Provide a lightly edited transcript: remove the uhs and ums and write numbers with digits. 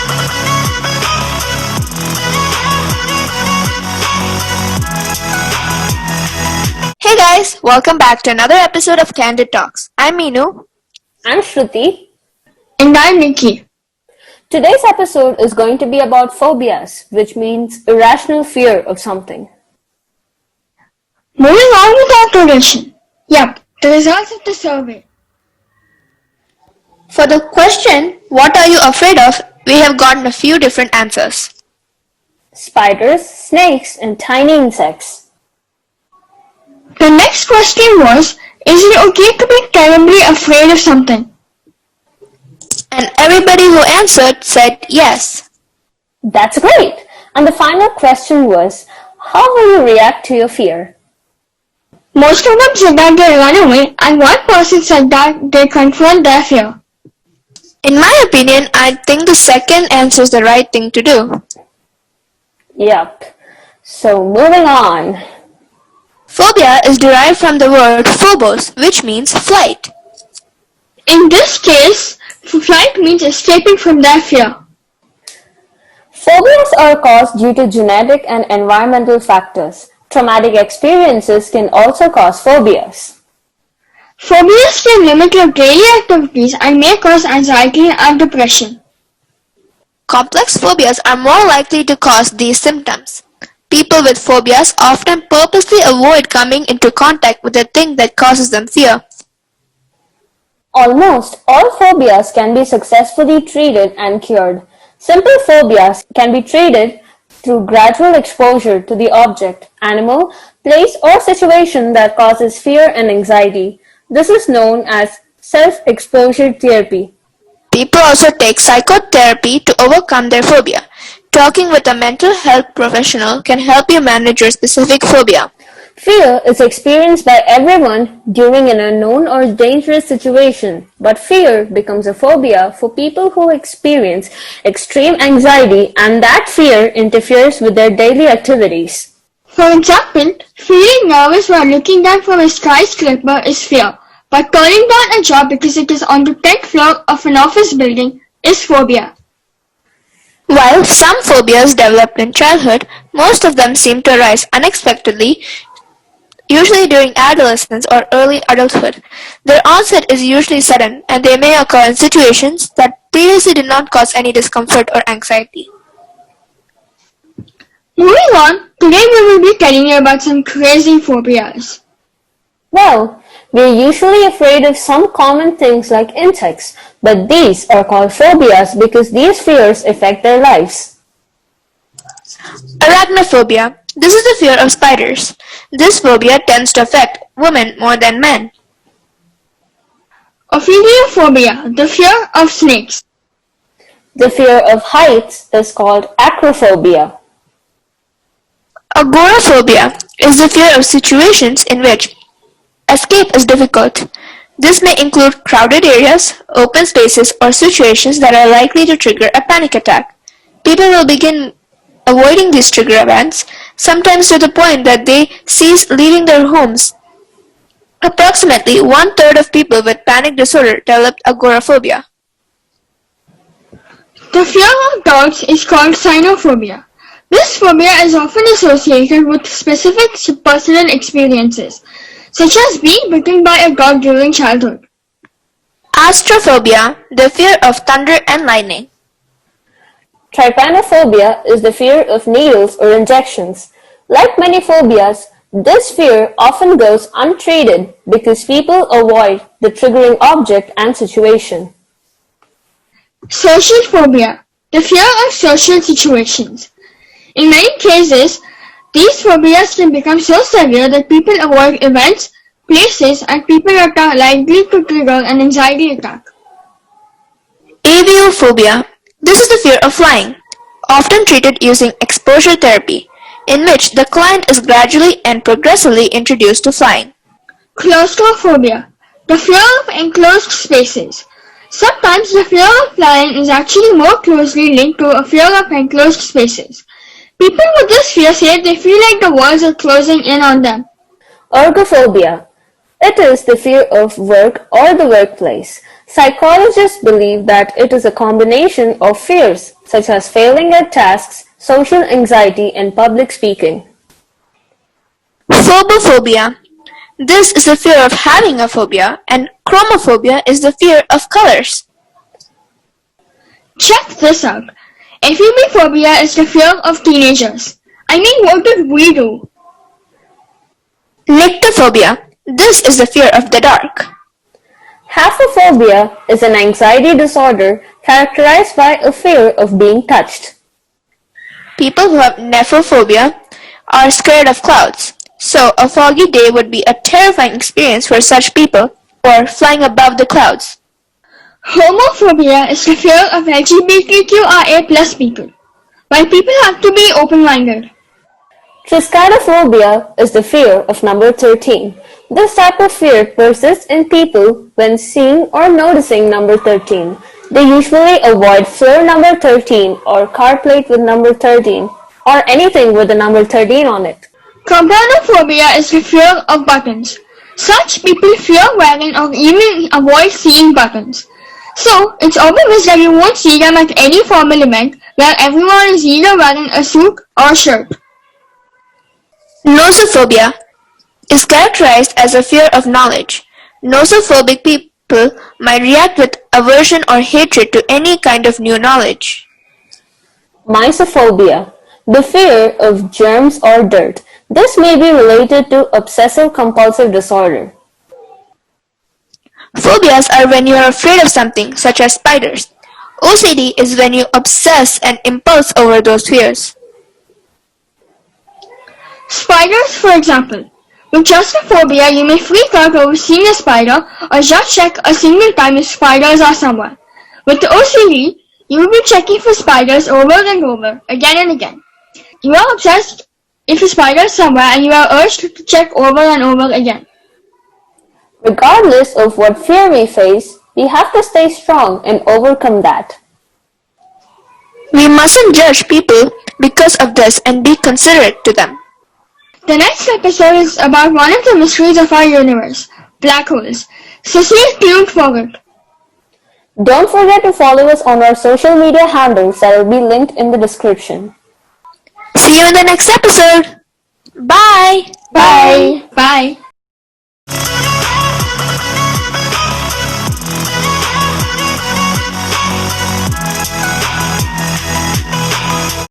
Hey guys, welcome back to another episode of Candid Talks. I'm Meenu. I'm Shruti. And I'm Nikki. Today's episode is going to be about phobias, which means irrational fear of something. Moving on with our tradition. Yep, the results of the survey. For the question, what are you afraid of? We have gotten a few different answers. Spiders, snakes, and tiny insects. The next question was, is it okay to be terribly afraid of something? And everybody who answered said yes. That's great! And the final question was, how will you react to your fear? Most of them said that they run away, and one person said that they confront their fear. In my opinion, I think the second answer is the right thing to do. Yep. So moving on. Phobia is derived from the word phobos, which means flight. In this case, flight means escaping from their fear. Phobias are caused due to genetic and environmental factors. Traumatic experiences can also cause phobias. Phobias can limit your daily activities and may cause anxiety and depression. Complex phobias are more likely to cause these symptoms. People with phobias often purposely avoid coming into contact with the thing that causes them fear. Almost all phobias can be successfully treated and cured. Simple phobias can be treated through gradual exposure to the object, animal, place, or situation that causes fear and anxiety. This is known as self-exposure therapy. People also take psychotherapy to overcome their phobia. Talking with a mental health professional can help you manage your specific phobia. Fear is experienced by everyone during an unknown or dangerous situation, but fear becomes a phobia for people who experience extreme anxiety and that fear interferes with their daily activities. For example, feeling nervous while looking down from a skyscraper is fear, but turning down a job because it is on the 10th floor of an office building is phobia. While some phobias developed in childhood, most of them seem to arise unexpectedly, usually during adolescence or early adulthood. Their onset is usually sudden, and they may occur in situations that previously did not cause any discomfort or anxiety. Moving on, today we will be telling you about some crazy phobias. Well, we're usually afraid of some common things like insects, but these are called phobias because these fears affect their lives. Arachnophobia. This is the fear of spiders. This phobia tends to affect women more than men. Ophidiophobia, the fear of snakes. The fear of heights is called acrophobia. Agoraphobia is the fear of situations in which escape is difficult. This may include crowded areas, open spaces, or situations that are likely to trigger a panic attack. People will begin avoiding these trigger events, sometimes to the point that they cease leaving their homes. Approximately 1/3 of people with panic disorder developed agoraphobia. The fear of dogs is called cynophobia. This phobia is often associated with specific personal experiences, such as being bitten by a dog during childhood. Astrophobia, the fear of thunder and lightning. Trypanophobia is the fear of needles or injections. Like many phobias, this fear often goes untreated because people avoid the triggering object and situation. Social phobia, the fear of social situations. In many cases, these phobias can become so severe that people avoid events, places, and people that are likely to trigger an anxiety attack. Aviophobia. This is the fear of flying, often treated using exposure therapy, in which the client is gradually and progressively introduced to flying. Claustrophobia, the fear of enclosed spaces. Sometimes the fear of flying is actually more closely linked to a fear of enclosed spaces. People with this fear say they feel like the walls are closing in on them. Ergophobia. It is the fear of work or the workplace. Psychologists believe that it is a combination of fears, such as failing at tasks, social anxiety, and public speaking. Phobophobia. This is the fear of having a phobia, and chromophobia is the fear of colors. Check this out. Ephebophobia is the fear of teenagers. I mean, what did we do? Nyctophobia. This is the fear of the dark. Haphophobia is an anxiety disorder characterized by a fear of being touched. People who have nephophobia are scared of clouds, so a foggy day would be a terrifying experience for such people, or flying above the clouds. Homophobia is the fear of LGBTQIA+ people. Why people have to be open-minded. Triskaidekaphobia is the fear of number 13. This type of fear persists in people when seeing or noticing number 13. They usually avoid floor number 13 or car plate with number 13 or anything with the number 13 on it. Companiophobia is the fear of buttons. Such people fear wearing or even avoid seeing buttons. So, it's obvious that you won't see them at any formal event where everyone is either wearing a suit or shirt. Nosophobia is characterized as a fear of knowledge. Nosophobic people might react with aversion or hatred to any kind of new knowledge. Mysophobia, the fear of germs or dirt. This may be related to obsessive-compulsive disorder. Phobias are when you are afraid of something, such as spiders. OCD is when you obsess and impulse over those fears. Spiders, for example. With just a phobia, you may freak out over seeing a spider or just check a single time if spiders are somewhere. With the OCD, you will be checking for spiders over and over, again and again. You are obsessed if a spider is somewhere and you are urged to check over and over again. Regardless of what fear we face, we have to stay strong and overcome that. We mustn't judge people because of this and be considerate to them. The next episode is about one of the mysteries of our universe, black holes. So stay tuned for it. Don't forget to follow us on our social media handles that will be linked in the description. See you in the next episode. Bye. Bye. Bye.